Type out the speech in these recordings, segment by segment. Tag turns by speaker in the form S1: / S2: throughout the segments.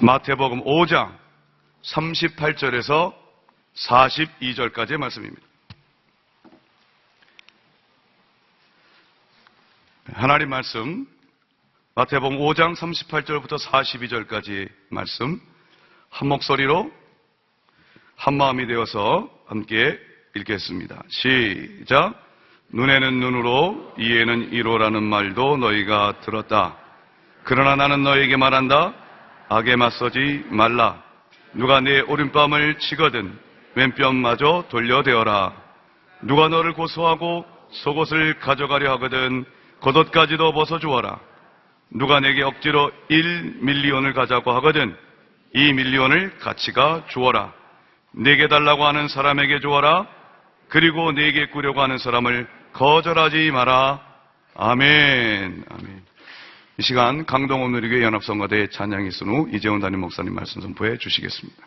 S1: 마태복음 5장 38절에서 42절까지의 말씀입니다. 하나님 말씀, 마태복음 5장 38절부터 42절까지 말씀 한 목소리로 한 마음이 되어서 함께 읽겠습니다. 시작. 눈에는 눈으로 이에는 이로라는 말도 너희가 들었다. 그러나 나는 너희에게 말한다. 악에 맞서지 말라. 누가 네 오른뺨을 치거든 왼뺨마저 돌려대어라. 누가 너를 고소하고 속옷을 가져가려 하거든 겉옷까지도 벗어주어라. 누가 내게 억지로 1밀리온을 가자고 하거든 2밀리온을 같이가 주어라. 내게 달라고 하는 사람에게 주어라. 그리고 내게 꾸려고 하는 사람을 거절하지 마라. 아멘. 아멘. 이 시간 강동원 누리교회 연합성가대 찬양이 있은 후 이재훈 담임 목사님 말씀 선포해 주시겠습니다.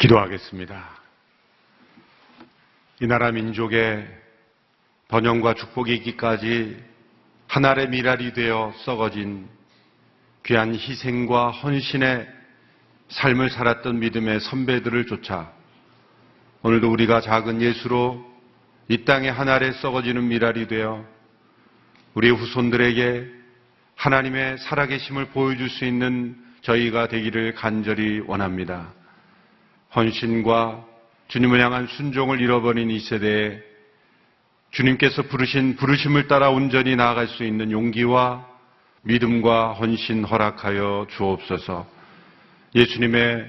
S2: 기도하겠습니다. 이 나라 민족의 번영과 축복이 있기까지 한 알의 밀알이 되어 썩어진 귀한 희생과 헌신의 삶을 살았던 믿음의 선배들을 쫓아 오늘도 우리가 작은 예수로 이 땅에 한 알에 썩어지는 밀알이 되어 우리의 후손들에게 하나님의 살아계심을 보여줄 수 있는 저희가 되기를 간절히 원합니다. 헌신과 주님을 향한 순종을 잃어버린 이 세대에 주님께서 부르신 부르심을 따라 온전히 나아갈 수 있는 용기와 믿음과 헌신 허락하여 주옵소서. 예수님의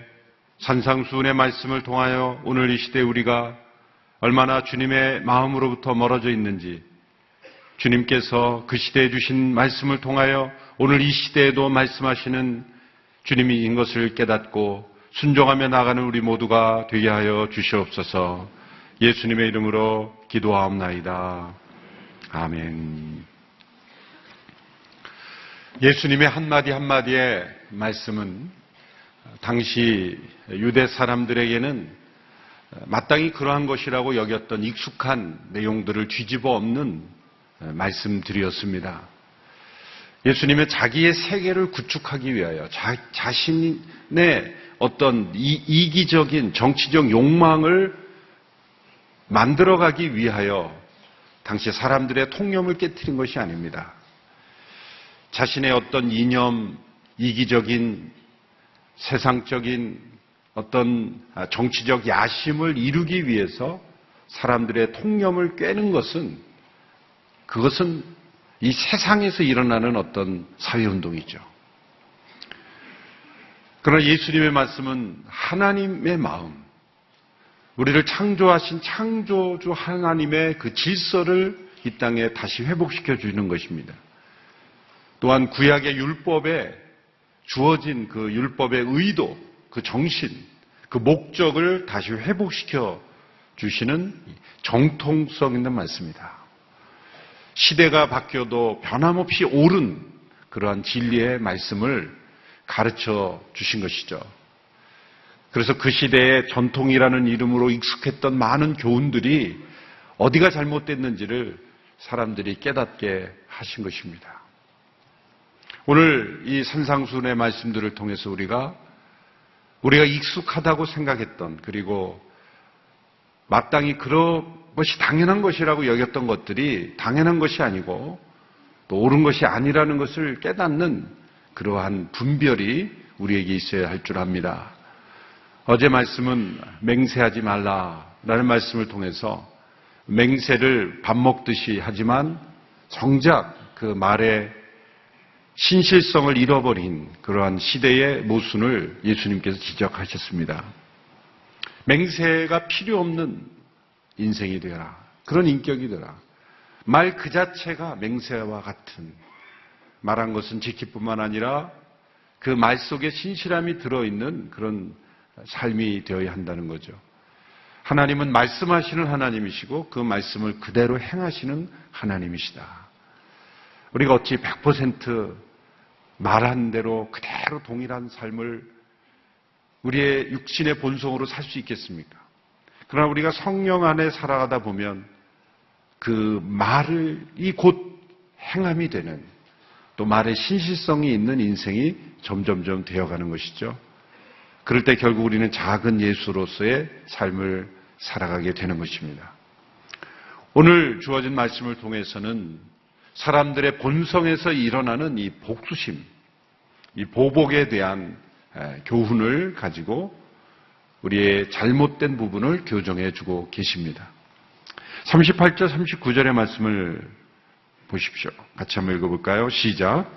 S2: 산상수훈의 말씀을 통하여 오늘 이 시대에 우리가 얼마나 주님의 마음으로부터 멀어져 있는지, 주님께서 그 시대에 주신 말씀을 통하여 오늘 이 시대에도 말씀하시는 주님인 것을 깨닫고 순종하며 나가는 우리 모두가 되게 하여 주시옵소서. 예수님의 이름으로 기도하옵나이다. 아멘. 예수님의 한마디 한마디의 말씀은 당시 유대 사람들에게는 마땅히 그러한 것이라고 여겼던 익숙한 내용들을 뒤집어 엎는 말씀들이었습니다. 예수님은 자기의 세계를 구축하기 위하여 자신의 어떤 이기적인 정치적 욕망을 만들어가기 위하여 당시 사람들의 통념을 깨트린 것이 아닙니다. 자신의 어떤 이념, 이기적인 세상적인 어떤 정치적 야심을 이루기 위해서 사람들의 통념을 꿰는 그것은 이 세상에서 일어나는 어떤 사회운동이죠. 그러나 예수님의 말씀은 하나님의 마음, 우리를 창조하신 창조주 하나님의 그 질서를 이 땅에 다시 회복시켜 주는 것입니다. 또한 구약의 율법에 주어진 그 율법의 의도, 그 정신, 그 목적을 다시 회복시켜 주시는 정통성 있는 말씀이다. 시대가 바뀌어도 변함없이 옳은 그러한 진리의 말씀을 가르쳐 주신 것이죠. 그래서 그 시대의 전통이라는 이름으로 익숙했던 많은 교훈들이 어디가 잘못됐는지를 사람들이 깨닫게 하신 것입니다. 오늘 이 산상수훈의 말씀들을 통해서 우리가 익숙하다고 생각했던, 그리고 마땅히 그런 것이 당연한 것이라고 여겼던 것들이 당연한 것이 아니고 또 옳은 것이 아니라는 것을 깨닫는 그러한 분별이 우리에게 있어야 할 줄 압니다. 어제 말씀은 맹세하지 말라라는 말씀을 통해서 맹세를 밥 먹듯이 하지만 정작 그 말의 신실성을 잃어버린 그러한 시대의 모순을 예수님께서 지적하셨습니다. 맹세가 필요 없는 인생이 되어라. 그런 인격이 되어라. 말 그 자체가 맹세와 같은, 말한 것은 지킬 뿐만 아니라 그 말 속에 신실함이 들어있는 그런 삶이 되어야 한다는 거죠. 하나님은 말씀하시는 하나님이시고 그 말씀을 그대로 행하시는 하나님이시다. 우리가 어찌 100% 말한 대로 그대로 동일한 삶을 우리의 육신의 본성으로 살 수 있겠습니까? 그러나 우리가 성령 안에 살아가다 보면 그 말이 곧 행함이 되는, 또 말의 신실성이 있는 인생이 점점점 되어가는 것이죠. 그럴 때 결국 우리는 작은 예수로서의 삶을 살아가게 되는 것입니다. 오늘 주어진 말씀을 통해서는 사람들의 본성에서 일어나는 이 복수심, 이 보복에 대한 교훈을 가지고 우리의 잘못된 부분을 교정해 주고 계십니다. 38절, 39절의 말씀을 보십시오. 같이 한번 읽어볼까요? 시작.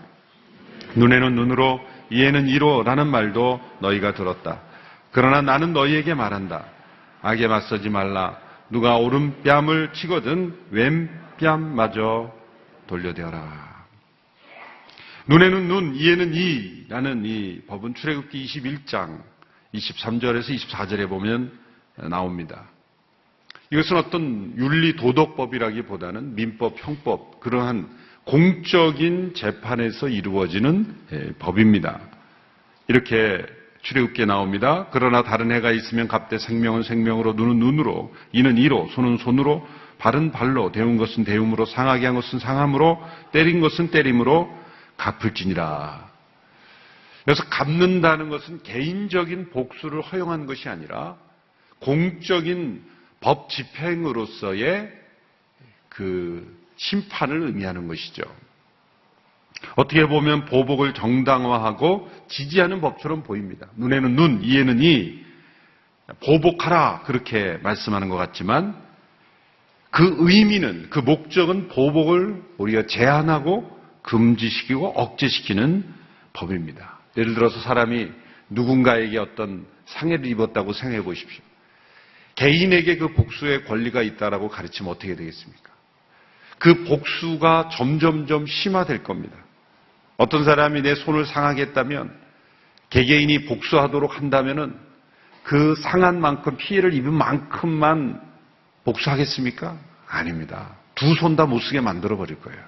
S2: 눈에는 눈으로, 이에는 이로 라는 말도 너희가 들었다. 그러나 나는 너희에게 말한다. 악에 맞서지 말라. 누가 오른뺨을 치거든 왼뺨마저 돌려대어라. 눈에는 눈, 이에는 이라는 이 법은 출애굽기 21장 23절에서 24절에 보면 나옵니다. 이것은 어떤 윤리 도덕법이라기보다는 민법, 형법, 그러한 공적인 재판에서 이루어지는 법입니다. 이렇게 출애굽기에 나옵니다. 그러나 다른 해가 있으면 값되 생명은 생명으로 눈은 눈으로 이는 이로 손은 손으로 발은 발로 데운 것은 데움으로 상하게 한 것은 상함으로 때린 것은 때림으로 갚을지니라. 그래서 갚는다는 것은 개인적인 복수를 허용한 것이 아니라 공적인 법 집행으로서의 그 심판을 의미하는 것이죠. 어떻게 보면 보복을 정당화하고 지지하는 법처럼 보입니다. 눈에는 눈, 이에는 이, 보복하라 그렇게 말씀하는 것 같지만 그 의미는, 그 목적은 보복을 우리가 제한하고 금지시키고 억제시키는 법입니다. 예를 들어서 사람이 누군가에게 어떤 상해를 입었다고 생각해 보십시오. 개인에게 그 복수의 권리가 있다라고 가르치면 어떻게 되겠습니까? 그 복수가 점점점 심화될 겁니다. 어떤 사람이 내 손을 상하게 했다면 개개인이 복수하도록 한다면은 그 상한 만큼 피해를 입은 만큼만 복수하겠습니까? 아닙니다. 두 손 다 못 쓰게 만들어 버릴 거예요.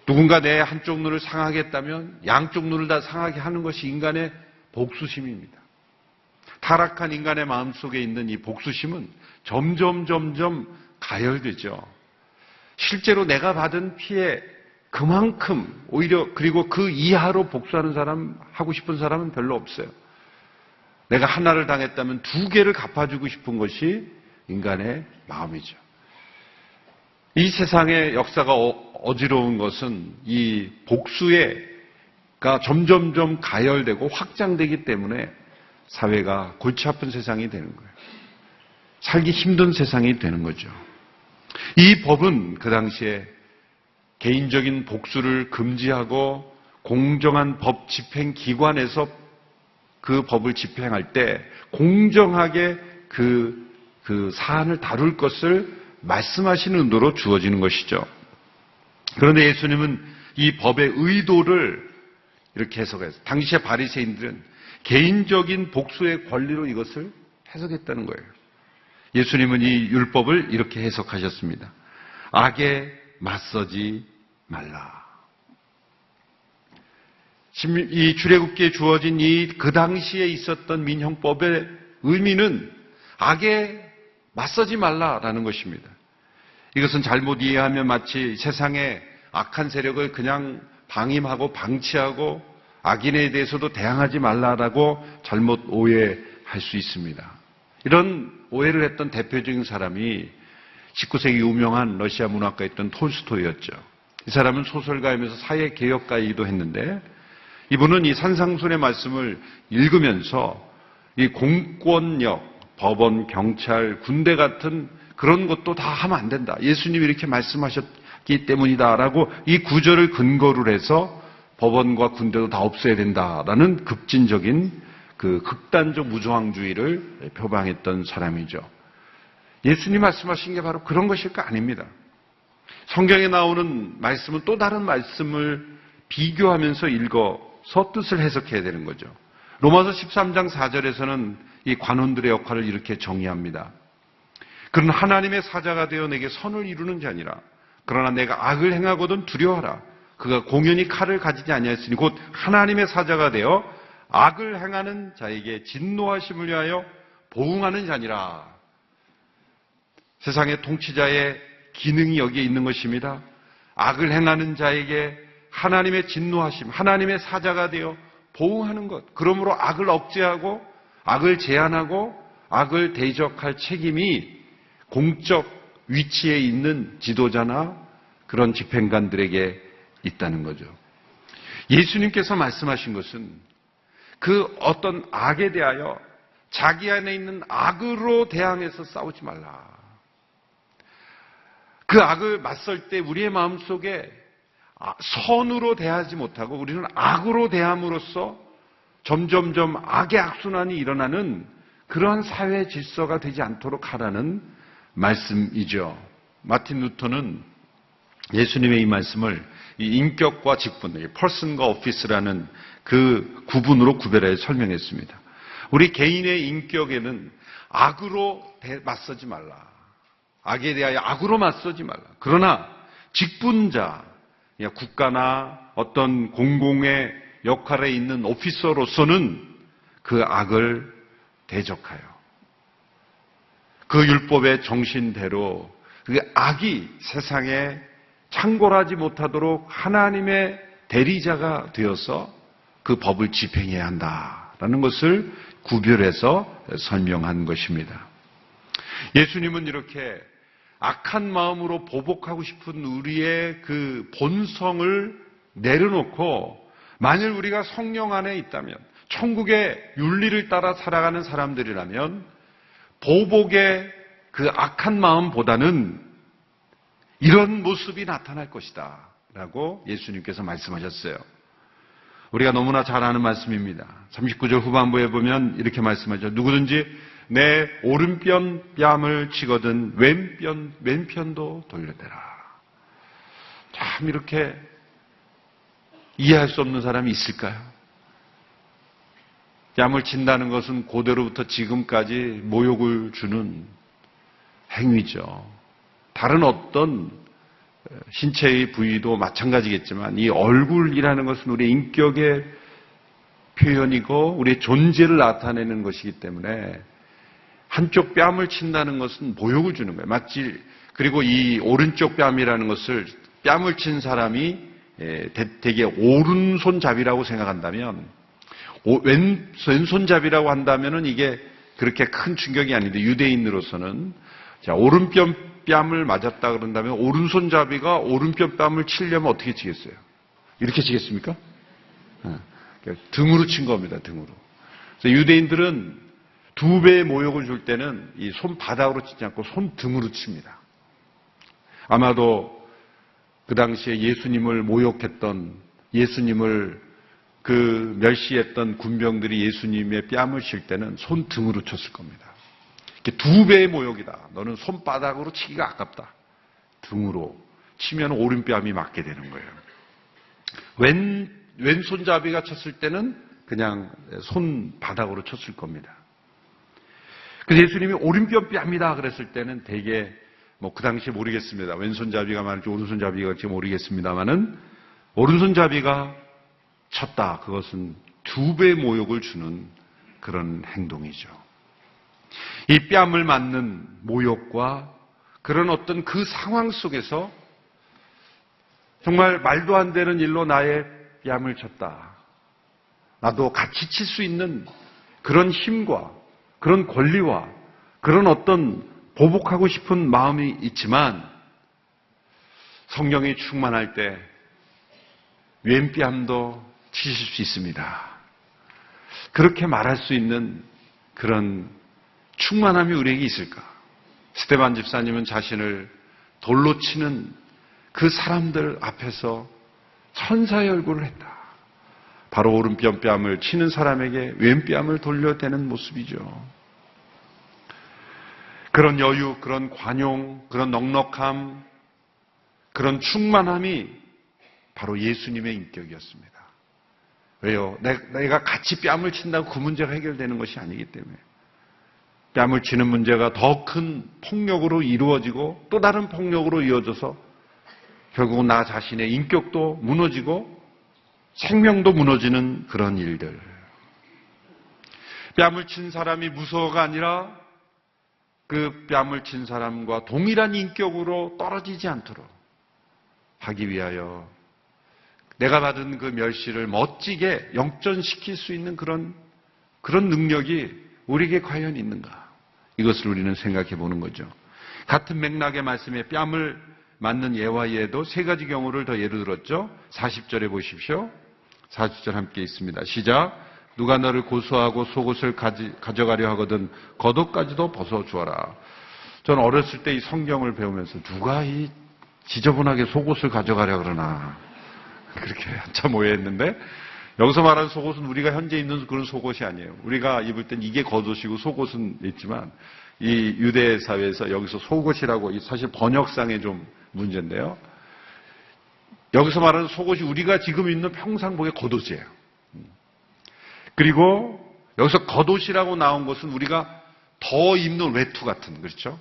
S2: 누군가 내 한쪽 눈을 상하게 했다면 양쪽 눈을 다 상하게 하는 것이 인간의 복수심입니다. 타락한 인간의 마음속에 있는 이 복수심은 점점 가열되죠. 실제로 내가 받은 피해 그만큼 오히려 그리고 그 이하로 복수하는 사람, 하고 싶은 사람은 별로 없어요. 내가 하나를 당했다면 두 개를 갚아주고 싶은 것이 인간의 마음이죠. 이 세상의 역사가 어지러운 것은 이 복수가 점점점 가열되고 확장되기 때문에 사회가 골치 아픈 세상이 되는 거예요. 살기 힘든 세상이 되는 거죠. 이 법은 그 당시에 개인적인 복수를 금지하고 공정한 법 집행 기관에서 그 법을 집행할 때 공정하게 그 사안을 다룰 것을 말씀하시는 의도로 주어지는 것이죠. 그런데 예수님은 이 법의 의도를 이렇게 해석해서 당시의 바리새인들은 개인적인 복수의 권리로 이것을 해석했다는 거예요. 예수님은 이 율법을 이렇게 해석하셨습니다. 악에 맞서지 말라. 이 출애굽기에 주어진 그 당시에 있었던 민형법의 의미는 악에 맞서지 말라라는 것입니다. 이것은 잘못 이해하면 마치 세상의 악한 세력을 그냥 방임하고 방치하고 악인에 대해서도 대항하지 말라라고 잘못 오해할 수 있습니다. 이런 오해를 했던 대표적인 사람이 19세기 유명한 러시아 문학가였던 톨스토이였죠. 이 사람은 소설가이면서 사회개혁가이기도 했는데 이분은 이 산상순의 말씀을 읽으면서 이 공권력, 법원, 경찰, 군대 같은 그런 것도 다 하면 안 된다. 예수님이 이렇게 말씀하셨기 때문이다라고 이 구절을 근거로 해서 법원과 군대도 다 없애야 된다라는 급진적인 그 극단적 무저항주의를 표방했던 사람이죠. 예수님 말씀하신 게 바로 그런 것일까? 아닙니다. 성경에 나오는 말씀은 또 다른 말씀을 비교하면서 읽어서 뜻을 해석해야 되는 거죠. 로마서 13장 4절에서는 이 관원들의 역할을 이렇게 정의합니다. 그는 하나님의 사자가 되어 내게 선을 이루는 자니라. 그러나 내가 악을 행하거든 두려워하라. 그가 공연히 칼을 가지지 아니하였으니 곧 하나님의 사자가 되어 악을 행하는 자에게 진노하심을 위하여 보응하는 자니라. 세상의 통치자의 기능이 여기에 있는 것입니다. 악을 행하는 자에게 하나님의 진노하심, 하나님의 사자가 되어 보응하는 것. 그러므로 악을 억제하고 악을 제한하고 악을 대적할 책임이 공적 위치에 있는 지도자나 그런 집행관들에게 있다는 거죠. 예수님께서 말씀하신 것은 그 어떤 악에 대하여 자기 안에 있는 악으로 대항해서 싸우지 말라. 그 악을 맞설 때 우리의 마음속에 선으로 대하지 못하고 우리는 악으로 대함으로써 점점점 악의 악순환이 일어나는 그러한 사회 질서가 되지 않도록 하라는 말씀이죠. 마틴 루터는 예수님의 이 말씀을 이 인격과 직분, person과 office라는 그 구분으로 구별해 설명했습니다. 우리 개인의 인격에는 악으로 맞서지 말라. 악에 대하여 악으로 맞서지 말라. 그러나 직분자, 국가나 어떤 공공의 역할에 있는 오피서로서는 그 악을 대적하여 그 율법의 정신대로 그 악이 세상에 창궐하지 못하도록 하나님의 대리자가 되어서 그 법을 집행해야 한다라는 것을 구별해서 설명한 것입니다. 예수님은 이렇게 악한 마음으로 보복하고 싶은 우리의 그 본성을 내려놓고 만일 우리가 성령 안에 있다면 천국의 윤리를 따라 살아가는 사람들이라면 보복의 그 악한 마음보다는 이런 모습이 나타날 것이다 라고 예수님께서 말씀하셨어요. 우리가 너무나 잘 아는 말씀입니다. 39절 후반부에 보면 이렇게 말씀하죠. 누구든지 내 오른뺨을 치거든 왼편도 돌려대라. 참 이렇게 이해할 수 없는 사람이 있을까요? 뺨을 친다는 것은 고대로부터 지금까지 모욕을 주는 행위죠. 다른 어떤 신체의 부위도 마찬가지겠지만 이 얼굴이라는 것은 우리의 인격의 표현이고 우리의 존재를 나타내는 것이기 때문에 한쪽 뺨을 친다는 것은 모욕을 주는 거예요. 마치 그리고 이 오른쪽 뺨이라는 것을 뺨을 친 사람이 대개 오른손잡이라고 생각한다면 왼손잡이라고 한다면은 이게 그렇게 큰 충격이 아닌데 유대인으로서는 자, 오른뺨을 맞았다 그런다면 오른손잡이가 오른뺨을 치려면 어떻게 치겠어요? 이렇게 치겠습니까? 등으로 친 겁니다. 등으로. 그래서 유대인들은 두 배의 모욕을 줄 때는 이 손바닥으로 치지 않고 손등으로 칩니다. 아마도 그 당시에 예수님을 모욕했던 예수님을 그 멸시했던 군병들이 예수님의 뺨을 칠 때는 손등으로 쳤을 겁니다. 이게 두 배의 모욕이다. 너는 손바닥으로 치기가 아깝다. 등으로 치면 오른뺨이 맞게 되는 거예요. 왼손잡이가 쳤을 때는 그냥 손바닥으로 쳤을 겁니다. 그래서 예수님이 오른뺨이다 그랬을 때는 되게 그 당시에 모르겠습니다. 왼손잡이가 말할지 오른손잡이가 할지 모르겠습니다만은 오른손잡이가 쳤다. 그것은 두 배의 모욕을 주는 그런 행동이죠. 이 뺨을 맞는 모욕과 그런 어떤 그 상황 속에서 정말 말도 안 되는 일로 나의 뺨을 쳤다. 나도 같이 칠 수 있는 그런 힘과 그런 권리와 그런 어떤 보복하고 싶은 마음이 있지만 성령이 충만할 때 왼뺨도 치실 수 있습니다. 그렇게 말할 수 있는 그런 충만함이 우리에게 있을까? 스테반 집사님은 자신을 돌로 치는 그 사람들 앞에서 천사의 얼굴을 했다. 바로 오른뺨을 치는 사람에게 왼뺨을 돌려대는 모습이죠. 그런 여유, 그런 관용, 그런 넉넉함, 그런 충만함이 바로 예수님의 인격이었습니다. 왜요? 내가 같이 뺨을 친다고 그 문제가 해결되는 것이 아니기 때문에. 뺨을 치는 문제가 더 큰 폭력으로 이루어지고 또 다른 폭력으로 이어져서 결국은 나 자신의 인격도 무너지고 생명도 무너지는 그런 일들. 뺨을 친 사람이 무서워가 아니라 그 뺨을 친 사람과 동일한 인격으로 떨어지지 않도록 하기 위하여 내가 받은 그 멸시를 멋지게 역전시킬 수 있는 그런 능력이 우리에게 과연 있는가? 이것을 우리는 생각해 보는 거죠. 같은 맥락의 말씀에 뺨을 맞는 예와 예도 세 가지 경우를 더 예로 들었죠. 40절에 보십시오. 40절 함께 있습니다. 시작. 누가 너를 고소하고 속옷을 가져가려 하거든 겉옷까지도 벗어주어라. 저는 어렸을 때 이 성경을 배우면서 누가 이 지저분하게 속옷을 가져가려 그러나 그렇게 한참 오해했는데 여기서 말하는 속옷은 우리가 현재 입는 그런 속옷이 아니에요. 우리가 입을 땐 이게 겉옷이고 속옷은 있지만 이 유대 사회에서 여기서 속옷이라고 사실 번역상의 좀 문제인데요. 여기서 말하는 속옷이 우리가 지금 입는 평상복의 겉옷이에요. 그리고 여기서 겉옷이라고 나온 것은 우리가 더 입는 외투 같은, 그렇죠?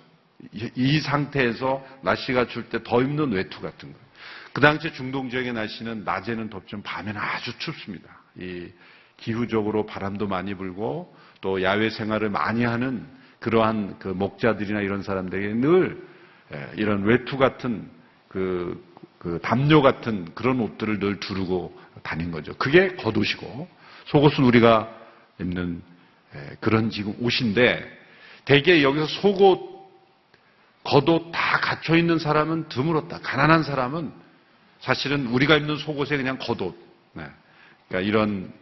S2: 이 상태에서 날씨가 출 때 더 입는 외투 같은 거예요. 그 당시에 중동 지역의 날씨는 낮에는 덥지만 밤에는 아주 춥습니다. 이 기후적으로 바람도 많이 불고 또 야외 생활을 많이 하는 그러한 그 목자들이나 이런 사람들에게 늘 이런 외투 같은 그 담요 같은 그런 옷들을 늘 두르고 다닌 거죠. 그게 겉옷이고 속옷은 우리가 입는 그런 지금 옷인데 대개 여기서 속옷, 겉옷 다 갖춰 있는 사람은 드물었다. 가난한 사람은 사실은 우리가 입는 속옷에 그냥 겉옷, 그러니까 이런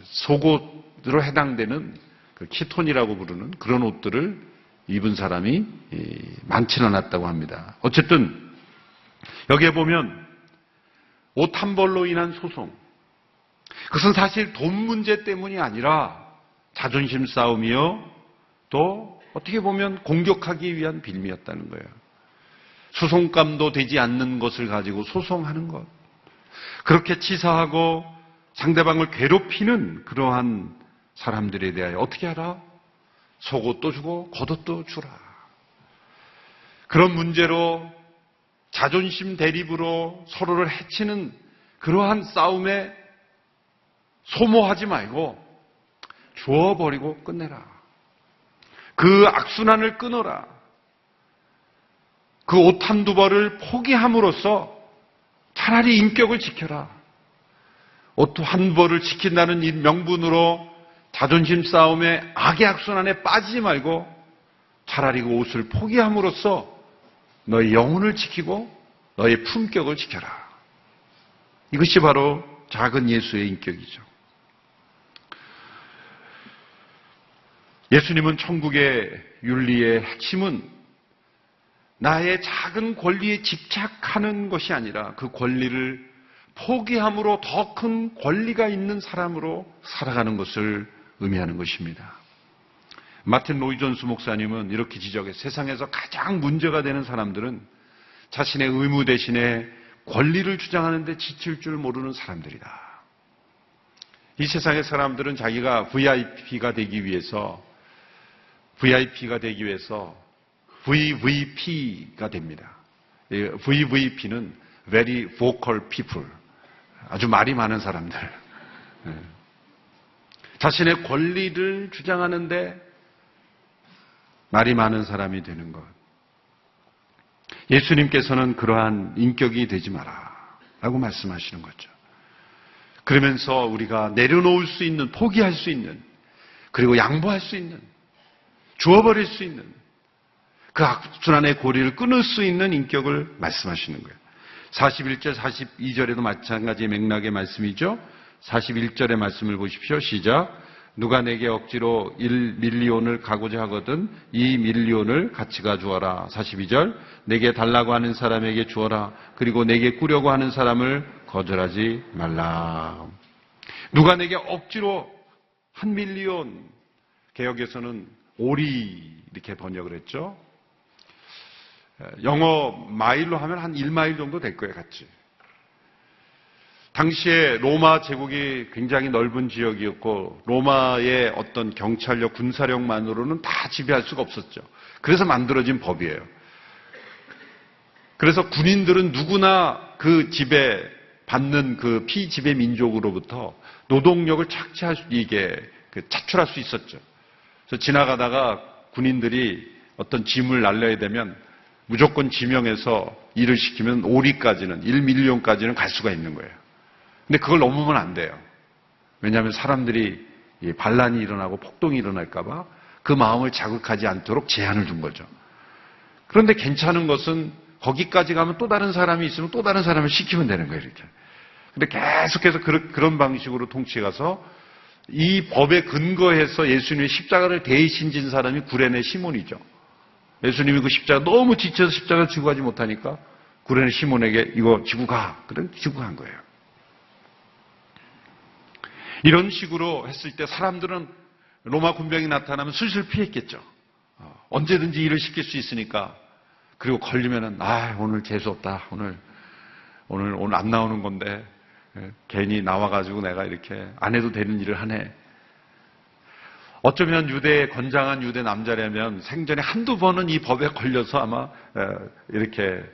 S2: 속옷으로 해당되는 그 키톤이라고 부르는 그런 옷들을 입은 사람이 많지는 않았다고 합니다. 어쨌든 여기에 보면 옷 한 벌로 인한 소송, 그것은 사실 돈 문제 때문이 아니라 자존심 싸움이요, 또 어떻게 보면 공격하기 위한 빌미였다는 거예요. 수송감도 되지 않는 것을 가지고 소송하는 것, 그렇게 치사하고 상대방을 괴롭히는 그러한 사람들에 대하여 어떻게 하라? 속옷도 주고 겉옷도 주라. 그런 문제로 자존심 대립으로 서로를 해치는 그러한 싸움에 소모하지 말고 주어버리고 끝내라. 그 악순환을 끊어라. 그 옷 한두 벌을 포기함으로써 차라리 인격을 지켜라. 옷 한 벌을 지킨다는 이 명분으로 자존심 싸움에 악의 악순환에 빠지지 말고 차라리 그 옷을 포기함으로써 너의 영혼을 지키고 너의 품격을 지켜라. 이것이 바로 작은 예수의 인격이죠. 예수님은 천국의 윤리의 핵심은 나의 작은 권리에 집착하는 것이 아니라 그 권리를 포기함으로 더 큰 권리가 있는 사람으로 살아가는 것을 의미하는 것입니다. 마틴 로이 존스 목사님은 이렇게 지적해, 세상에서 가장 문제가 되는 사람들은 자신의 의무 대신에 권리를 주장하는데 지칠 줄 모르는 사람들이다. 이 세상의 사람들은 자기가 VIP가 되기 위해서 VVP가 됩니다. VVP는 Very Vocal People, 아주 말이 많은 사람들. 자신의 권리를 주장하는데 말이 많은 사람이 되는 것. 예수님께서는 그러한 인격이 되지 마라 라고 말씀하시는 거죠. 그러면서 우리가 내려놓을 수 있는, 포기할 수 있는, 그리고 양보할 수 있는, 주어버릴 수 있는 그 악순환의 고리를 끊을 수 있는 인격을 말씀하시는 거예요. 41절, 42절에도 마찬가지의 맥락의 말씀이죠. 41절의 말씀을 보십시오. 시작. 누가 내게 억지로 1밀리온을 가고자 하거든 2밀리온을 같이 가주어라. 42절. 내게 달라고 하는 사람에게 주어라. 그리고 내게 꾸려고 하는 사람을 거절하지 말라. 누가 내게 억지로 1밀리온, 개역에서는 오리 이렇게 번역을 했죠. 영어 마일로 하면 한 1마일 정도 될 거예요, 같이. 당시에 로마 제국이 굉장히 넓은 지역이었고 로마의 어떤 경찰력, 군사력만으로는 다 지배할 수가 없었죠. 그래서 만들어진 법이에요. 그래서 군인들은 누구나 그 지배 받는 그 피지배 민족으로부터 노동력을 차출할 수 있었죠. 그래서 지나가다가 군인들이 어떤 짐을 날려야 되면 무조건 지명해서 일을 시키면 오리까지는 1밀리온까지는 갈 수가 있는 거예요. 근데 그걸 넘으면 안 돼요. 왜냐하면 사람들이 반란이 일어나고 폭동이 일어날까봐 그 마음을 자극하지 않도록 제한을 준 거죠. 그런데 괜찮은 것은 거기까지 가면 또 다른 사람이 있으면 또 다른 사람을 시키면 되는 거예요, 이렇게. 근데 계속해서 그런 방식으로 통치가서 이 법에 근거해서 예수님의 십자가를 대신 진 사람이 구레네 시몬이죠. 예수님이 그 십자가 너무 지쳐서 십자가를 지고 가지 못하니까 구레네 시몬에게 이거 지고 가. 그래 지고 간 거예요. 이런 식으로 했을 때 사람들은 로마 군병이 나타나면 슬슬 피했겠죠. 언제든지 일을 시킬 수 있으니까. 그리고 걸리면은 오늘 재수 없다. 오늘 안 나오는 건데 괜히 나와가지고 내가 이렇게 안 해도 되는 일을 하네. 어쩌면 건장한 유대 남자라면 생전에 한두 번은 이 법에 걸려서 아마 이렇게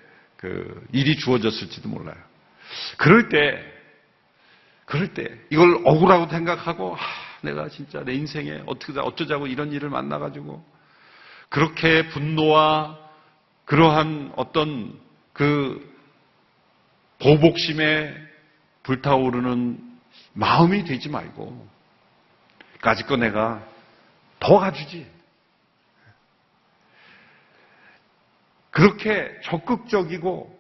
S2: 일이 주어졌을지도 몰라요. 그럴 때 그럴 때 이걸 억울하고 생각하고 내가 진짜 내 인생에 어쩌자고 이런 일을 만나가지고 그렇게 분노와 그러한 어떤 그 보복심에 불타오르는 마음이 되지 말고 까짓거 내가 더 가주지. 그렇게 적극적이고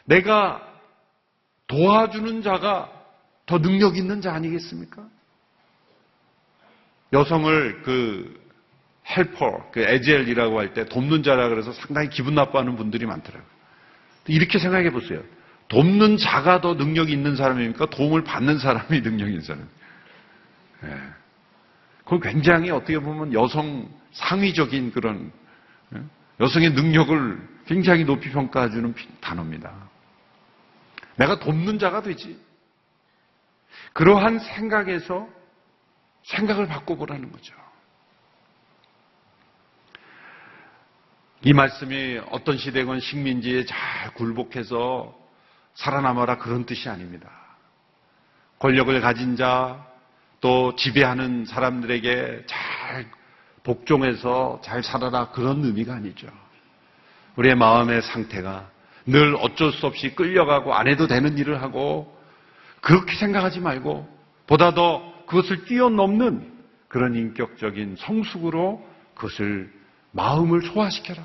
S2: 내가 도와주는 자가 더 능력 있는 자 아니겠습니까? 여성을 그 헬퍼, 그 에젤이라고 할 때 돕는 자라 그래서 상당히 기분 나빠하는 분들이 많더라고요. 이렇게 생각해 보세요. 돕는 자가 더 능력이 있는 사람입니까? 도움을 받는 사람이 능력이 있는 사람. 예. 그건 굉장히 어떻게 보면 여성 상위적인 그런 여성의 능력을 굉장히 높이 평가해주는 단어입니다. 내가 돕는 자가 되지. 그러한 생각에서 생각을 바꿔보라는 거죠. 이 말씀이 어떤 시대건 식민지에 잘 굴복해서 살아남아라 그런 뜻이 아닙니다. 권력을 가진 자, 또 지배하는 사람들에게 잘 복종해서 잘 살아라 그런 의미가 아니죠. 우리의 마음의 상태가 늘 어쩔 수 없이 끌려가고 안 해도 되는 일을 하고 그렇게 생각하지 말고 보다 더 그것을 뛰어넘는 그런 인격적인 성숙으로 그것을 마음을 소화시켜라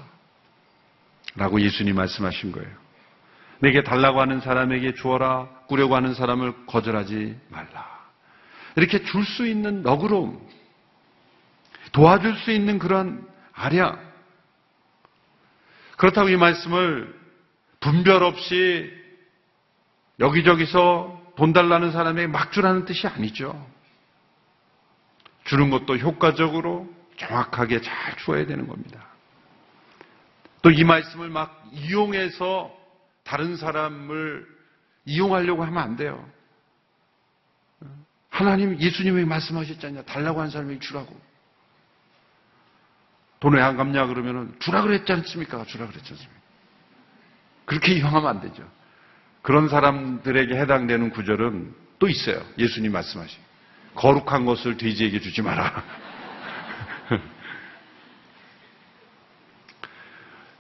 S2: 라고 예수님 말씀하신 거예요. 내게 달라고 하는 사람에게 주어라, 꾸려고 하는 사람을 거절하지 말라. 이렇게 줄 수 있는 너그러움, 도와줄 수 있는 그런 아량. 그렇다고 이 말씀을 분별 없이 여기저기서 돈 달라는 사람에게 막 주라는 뜻이 아니죠. 주는 것도 효과적으로 정확하게 잘 주어야 되는 겁니다. 또 이 말씀을 막 이용해서 다른 사람을 이용하려고 하면 안 돼요. 하나님, 예수님이 말씀하셨잖아요. 달라고 한 사람에게 주라고. 돈 왜 안 갚냐 그러면은 주라 그랬지 않습니까? 주라 그랬지 않습니까? 그렇게 이용하면 안 되죠. 그런 사람들에게 해당되는 구절은 또 있어요. 예수님 말씀하신. 거룩한 것을 돼지에게 주지 마라.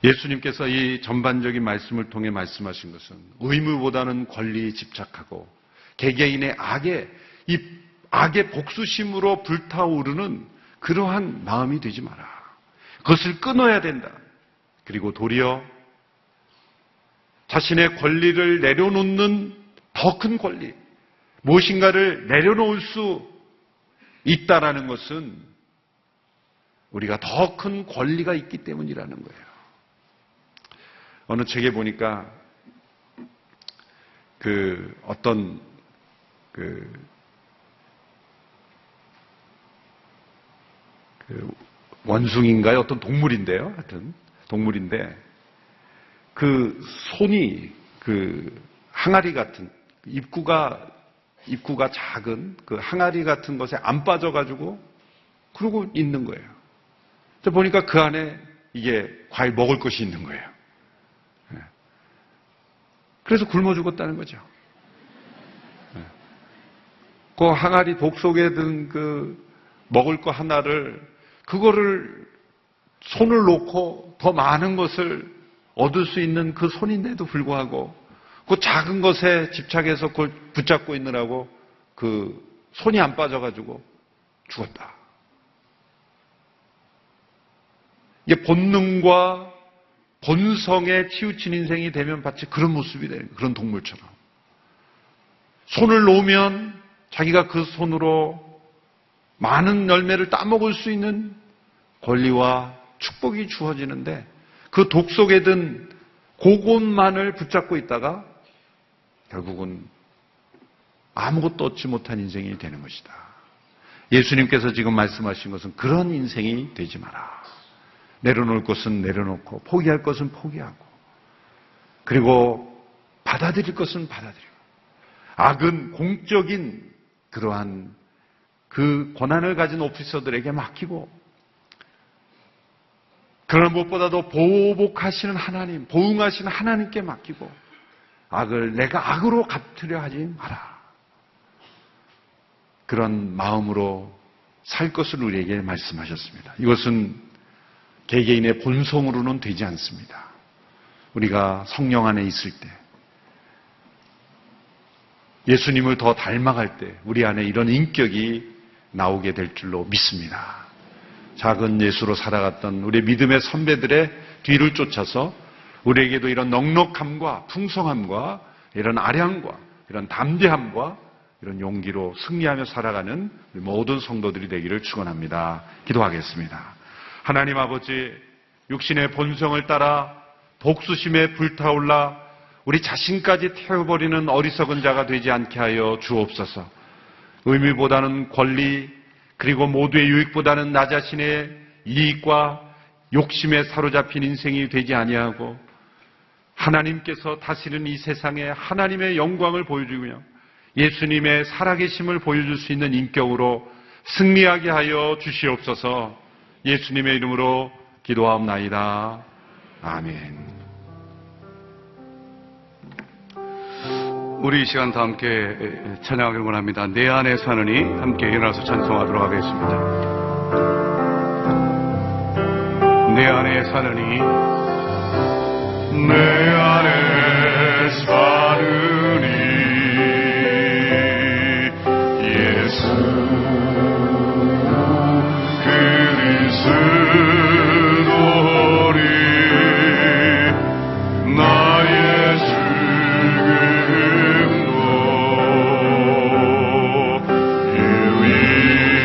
S2: 예수님께서 이 전반적인 말씀을 통해 말씀하신 것은 의무보다는 권리에 집착하고 개개인의 이 악의 복수심으로 불타오르는 그러한 마음이 되지 마라. 그것을 끊어야 된다. 그리고 도리어 자신의 권리를 내려놓는 더 큰 권리, 무엇인가를 내려놓을 수 있다라는 것은 우리가 더 큰 권리가 있기 때문이라는 거예요. 어느 책에 보니까 어떤 원숭이인가요? 어떤 동물인데요. 하여튼 동물인데 그 손이 항아리 같은 입구가 작은 그 항아리 같은 것에 안 빠져가지고 그러고 있는 거예요. 보니까 그 안에 이게 과일 먹을 것이 있는 거예요. 그래서 굶어 죽었다는 거죠. 그 항아리 독 속에 든 그 먹을 거 하나를 그거를 손을 놓고 더 많은 것을 얻을 수 있는 그 손인데도 불구하고 그 작은 것에 집착해서 그걸 붙잡고 있느라고 그 손이 안 빠져가지고 죽었다. 이게 본능과 본성에 치우친 인생이 되면 마치 그런 모습이 되는 거예요. 그런 동물처럼. 손을 놓으면 자기가 그 손으로 많은 열매를 따먹을 수 있는 권리와 축복이 주어지는데 그 독 속에 든 그것만을 붙잡고 있다가 결국은 아무것도 얻지 못한 인생이 되는 것이다. 예수님께서 지금 말씀하신 것은 그런 인생이 되지 마라. 내려놓을 것은 내려놓고 포기할 것은 포기하고 그리고 받아들일 것은 받아들이고 악은 공적인 그러한 그 권한을 가진 오피서들에게 맡기고 그러나 무엇보다도 보복하시는 하나님, 보응하시는 하나님께 맡기고 악을 내가 악으로 갚으려 하지 마라. 그런 마음으로 살 것을 우리에게 말씀하셨습니다. 이것은 개개인의 본성으로는 되지 않습니다. 우리가 성령 안에 있을 때, 예수님을 더 닮아갈 때 우리 안에 이런 인격이 나오게 될 줄로 믿습니다. 작은 예수로 살아갔던 우리 믿음의 선배들의 뒤를 쫓아서 우리에게도 이런 넉넉함과 풍성함과 이런 아량과 이런 담대함과 이런 용기로 승리하며 살아가는 우리 모든 성도들이 되기를 축원합니다. 기도하겠습니다. 하나님 아버지, 육신의 본성을 따라 복수심에 불타올라 우리 자신까지 태워버리는 어리석은 자가 되지 않게 하여 주옵소서. 의미보다는 권리, 그리고 모두의 유익보다는 나 자신의 이익과 욕심에 사로잡힌 인생이 되지 아니하고 하나님께서 다스리는 이 세상에 하나님의 영광을 보여주며 예수님의 살아계심을 보여줄 수 있는 인격으로 승리하게 하여 주시옵소서. 예수님의 이름으로 기도하옵나이다. 아멘.
S1: 우리 이 시간 다 함께 찬양하길 원합니다. 내 안에 사느니 함께 일어나서 찬송하도록 하겠습니다. 내 안에 사느니 내 안에 사느니 예수 그리스도리 나의 죽음도 유익함이라.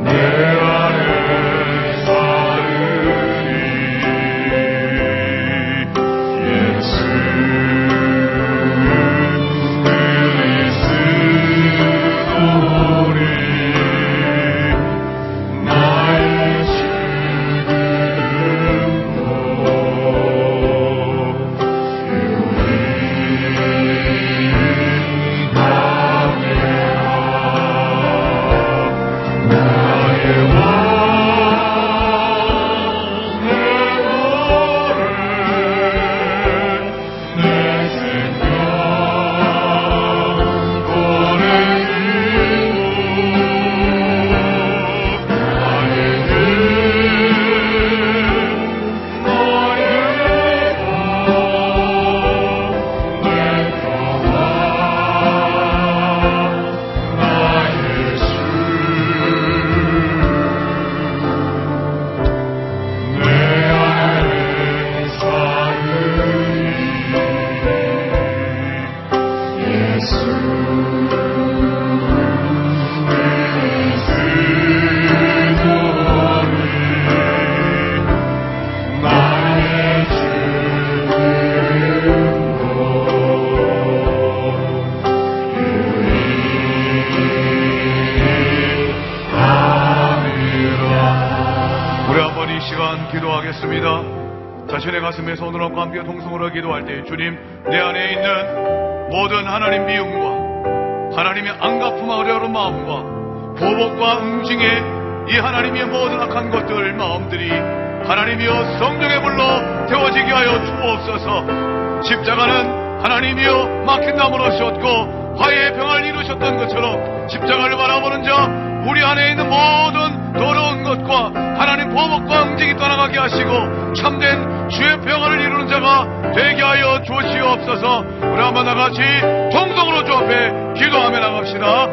S1: 내 안에 사느니 예수 자신의 가슴에서 오늘과 함께 동성으로 기도할 때 주님, 내 안에 있는 모든 하나님 미움과 하나님의 안갚음과 어려운 마음과 보복과 응징의 이 하나님의 모든 악한 것들 마음들이 하나님이여 성령의 불로 태워지게 하여 주옵소서. 십자가는 하나님이여 막힌 나무로 셨고 화해의 평화를 이루셨던 것처럼 십자가를 바라보는 자 우리 안에 있는 모든 더러운 것과 하나님 보복과 응징이 떠나가게 하시고 참된 주의 평화를 이루는 자가 되게 하여 주시옵소서. 우리 한번 나같이 동성으로 주 앞에 기도하며 나갑시다.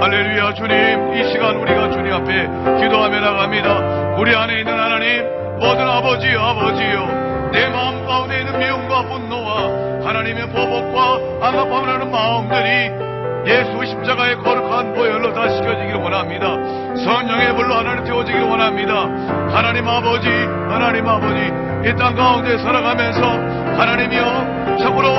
S1: 할렐루야. 주님, 이 시간 우리가 주님 앞에 기도하며 나갑니다. 우리 안에 있는 하나님 모든 아버지요 내 마음 가운데 있는 미움과 분노와 하나님의 보복과 안갚함을 하는 마음들이 예수 십자가의 거룩한 보혈로 다 씻겨지기를 원합니다. 성령의 불로 하나님 태워지기를 원합니다. 하나님 아버지 이 땅 가운데 살아가면서 하나님이여 참으로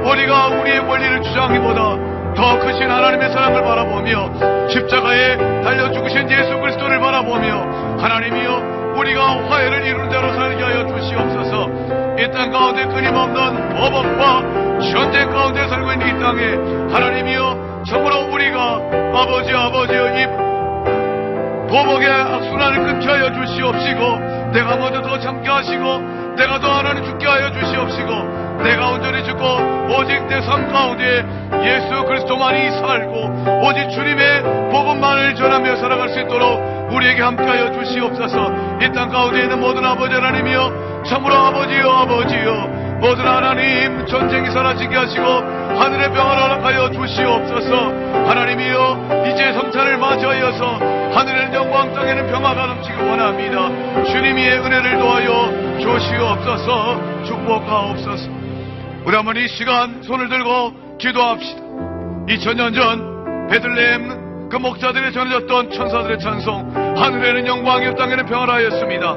S1: 우리가 우리의 권리를 주장하기보다 더 크신 하나님의 사랑을 바라보며 십자가에 달려 죽으신 예수 그리스도를 바라보며 하나님이여 우리가 화해를 이루는 자로 살게 하여 주시옵소서. 이 땅 가운데 끊임없는 보복과 전쟁 가운데 살고 있는 이 땅에 하나님이여 참으로 우리가 아버지여 이 보복의 악순환을 끊게 하여 주시옵시고 내가 먼저 더 참게 하시고 내가 더 하나님 죽게 하여 주시옵시고 내가 온전히 죽고 오직 내 삶 가운데 예수 그리스도만이 살고 오직 주님의 복음만을 전하며 살아갈 수 있도록 우리에게 함께하여 주시옵소서. 이 땅 가운데 있는 모든 아버지 하나님이여, 참으로 아버지여 모든 하나님 전쟁이 사라지게 하시고 하늘의 평화를 허락하여 주시옵소서. 하나님이여 이제 성찬을 맞이하여서 하늘에는 영광 땅에는 평화가 넘치기 원합니다. 주님의 은혜를 도하여 주시옵소서. 축복하옵소서. 우리 한번 이 시간 손을 들고 기도합시다. 2000년 전 베들레헴 그 목자들이 전해졌던 천사들의 찬송, 하늘에는 영광이요 땅에는 평화라였습니다.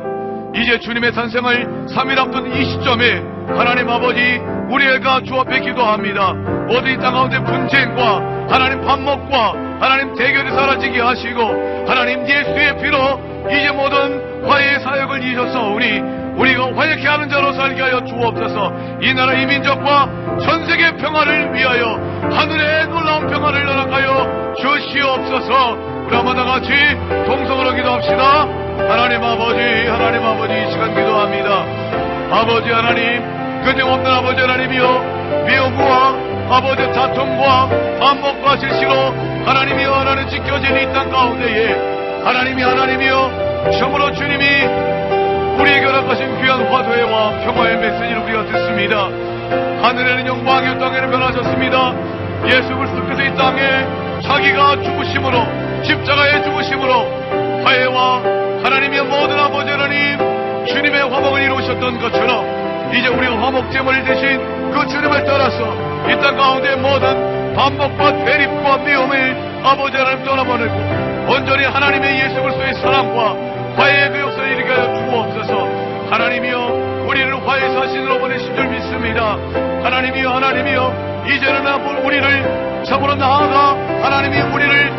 S1: 이제 주님의 탄생을 3일 앞둔 이 시점에 하나님 아버지 우리가 주 앞에 기도합니다. 모든 이 땅 가운데 분쟁과 하나님 반목과 하나님 대결이 사라지게 하시고 하나님 예수의 피로 이제 모든 화해의 사역을 이루셨사오니 우리가 화해케 하는 자로 살게 하여 주옵소서. 이 나라 이 민족과 전 세계 평화를 위하여 하늘의 놀라운 평화를 허락하여 주시옵소서. 우리 한번 다 같이 동성으로 기도합시다. 하나님 아버지 이 시간 기도합니다. 아버지 하나님, 끊임없는 아버지 하나님이여, 미움과 아버지 다툼과 반목과 실시로 하나님이여 하나님 지켜진 이 땅 가운데에 하나님이여 참으로 주님이 우리에게 허락하신 귀한 화도회와 평화의 메시지를 우리가 듣습니다. 하늘에는 영광이요 땅에는 변하셨습니다. 예수 그리스도께서 이 땅에 자기가 죽으심으로, 십자가의 죽으심으로 화해와 하나님의 모든 아버지 하나님 주님의 화목을 이루셨던 것처럼 이제 우리가 화목제물 대신 그 주님을 따라서 이 땅 가운데 모든 반목과 대립과 미움을 아버지 하나님 떠나보내고 온전히 하나님의 예수 그리스도의 사랑과 화해의 그 역사를 일으켜 주옵소서. 하나님이여 우리를 화해의 사신으로 보내신 줄 믿습니다. 하나님이여 이제는 우리를 참으로 나아가 하나님이 우리를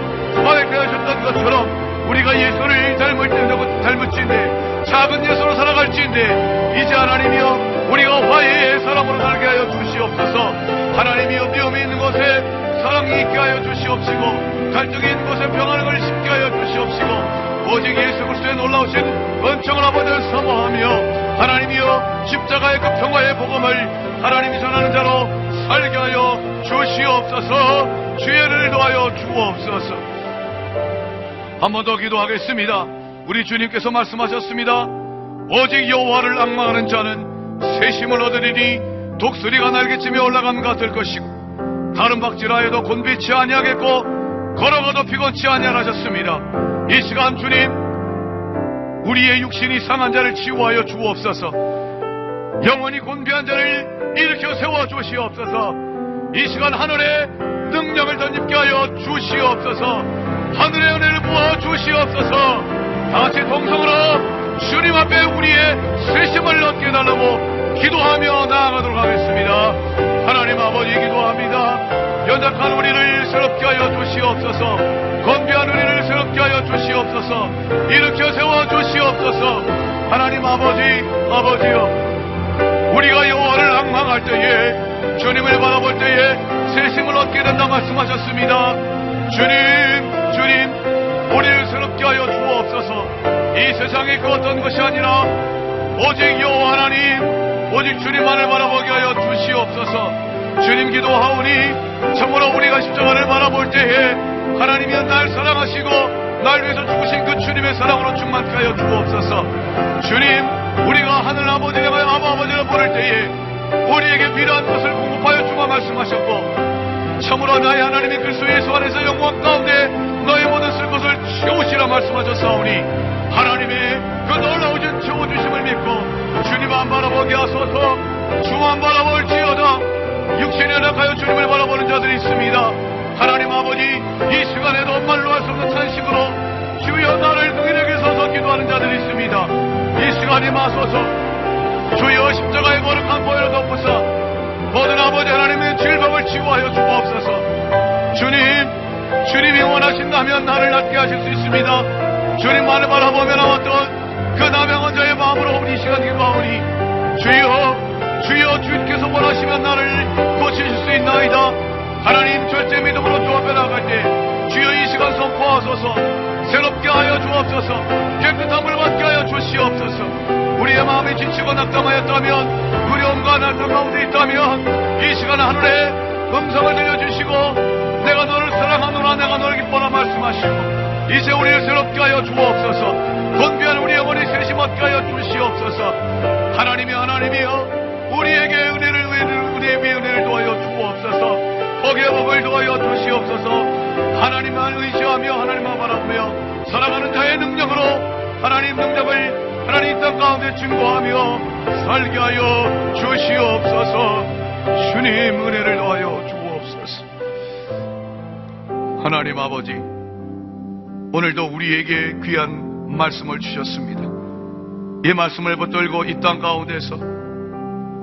S1: 화해케 하셨던 것처럼 우리가 예수를 닮을지인데 작은 예수로 살아갈지인데 이제 하나님이여 우리가 화해의 사람으로 살게 하여 주시옵소서. 하나님이여 미움이 있는 곳에 사랑이 있게 하여 주시옵시고 갈등이 있는 곳에 평안을 심게 하여 주시옵시고 오직 예수 그리스도의 놀라우신 은총을 아버지를 사모하며 하나님이여 십자가의 그 평화의 복음을 하나님이 전하는 자로 살게 하여 주시옵소서. 주의 은혜를 도하여 주옵소서. 한 번 더 기도하겠습니다. 우리 주님께서 말씀하셨습니다. 오직 여호와를 앙망하는 자는 새심을 얻으리니 독수리가 날개치며 올라감 같을 것이고 다른 박질하여도 곤비치 아니하겠고 걸어가도 피곤치 아니하셨습니다. 이 시간 주님 우리의 육신이 상한 자를 치유하여 주옵소서. 영원히 곤비한 자를 일으켜 세워 주시옵소서. 이 시간 하늘에 능력을 덧입게 하여 주시옵소서. 하늘의 은혜를 부어 주시옵소서. 다같이 동성으로 주님 앞에 우리의 세심을 얻게 해달라고 기도하며 나아가도록 하겠습니다. 하나님 아버지 기도합니다. 연약한 우리를 새롭게 하여 주시옵소서. 건비한 우리를 새롭게 하여 주시옵소서. 일으켜 세워 주시옵소서. 하나님 아버지여 우리가 여호와를 앙망할 때에 주님을 바라볼 때에 세심을 얻게 된다 말씀하셨습니다. 주님 우리를 새롭게 하여 주옵소서. 이 세상에 그 어떤 것이 아니라 오직 여호와 하나님 오직 주님만을 바라보게 하여 주시옵소서. 주님 기도하오니 참으로 우리가 십자가를 바라볼 때에 하나님이 날 사랑하시고 날 위해서 죽으신 그 주님의 사랑으로 충만케 하여 주옵소서. 주님 우리가 하늘 아버지 내가 아버지를 부를 때에 우리에게 필요한 것을 공급하여 주마 말씀하셨고 참으로 나의 하나님이 그리스도 예수 안에서 영광 가운데 너의 모든 쓸 것을 채우시라 말씀하셨사오니 하나님의 그 놀라우신 채워주심을 믿고 주님만 바라보게 하소서. 주만 바라볼지어다. 육신에 연약하여 주님을 바라보는 자들이 있습니다. 하나님 아버지 이 시간에도 말로 할 수 없는 탄식으로 주여 나를 능히 서서 기도하는 자들이 있습니다. 이 시간에 마소서. 주여 십자가의 거룩한 보혈을 덮으사 모든 아버지 하나님의 질병을 치유하여 주옵소서. 주님이 원하신다면 나를 낫게 하실 수 있습니다. 주님만을 바라보며 나왔던 그 남양한 자의 마음으로 우리 이 시간 기도하오니 주여 주께서 원하시면 나를 고치실 수 있나이다. 하나님 절제 믿음으로 주 앞에 나갈 때 주여 이 시간 선포하소서. 새롭게 하여 주옵소서. 깨끗함을 받게 하여 주시옵소서. 우리 우리의 마음이 지치고 낙담하였다면, 두려움과 낙담 가운데 있다면 이 시간 하늘에 음성을 들려주시고 내가 너를 사랑하노라, 내가 너를 기뻐라 말씀하시고 이제 우리를 새롭게 하여 주옵소서. 건비한 우리 영혼이 셋이 멎게 하여 주시옵소서. 하나님이여 우리에게 우리의 은혜를 도하여 주옵소서. 복의 복을 도하여 주시옵소서. 하나님만 의지하며 하나님만 바라보며 살아가는 자의 능력으로 하나님 능력을 하나님 땅 가운데 증거하며 살게 하여 주시옵소서. 주님 은혜를 더하여 주옵소서. 하나님 아버지, 오늘도 우리에게 귀한 말씀을 주셨습니다. 이 말씀을 붙들고 이 땅 가운데서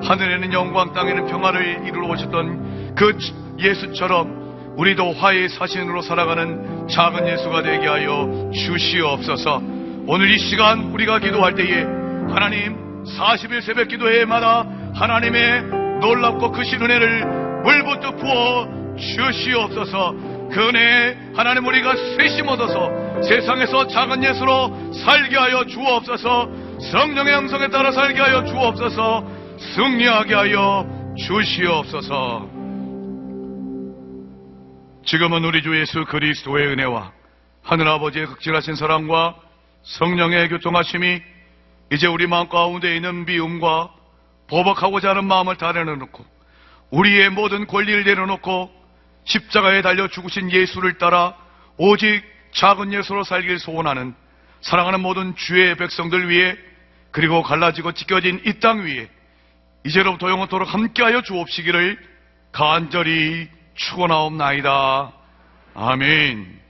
S1: 하늘에는 영광 땅에는 평화를 이루어 오셨던 그 예수처럼 우리도 화해의 사신으로 살아가는 작은 예수가 되게 하여 주시옵소서. 오늘 이 시간 우리가 기도할 때에 하나님 40일 새벽 기도회마다 하나님의 놀랍고 크신 은혜를 물부터 부어 주시옵소서. 그 은혜에 하나님 우리가 셋이 얻어서 세상에서 작은 예수로 살게 하여 주옵소서. 성령의 형성에 따라 살게 하여 주옵소서. 승리하게 하여 주시옵소서. 지금은 우리 주 예수 그리스도의 은혜와 하늘아버지의 극진하신 사랑과 성령의 교통하심이 이제 우리 마음 가운데 있는 미움과 보복하고자 하는 마음을 다 내려놓고 우리의 모든 권리를 내려놓고 십자가에 달려 죽으신 예수를 따라 오직 작은 예수로 살길 소원하는 사랑하는 모든 주의 백성들 위해, 그리고 갈라지고 찢겨진 이 땅 위에 이제로부터 영원토록 함께하여 주옵시기를 간절히 축원하옵나이다. 아멘.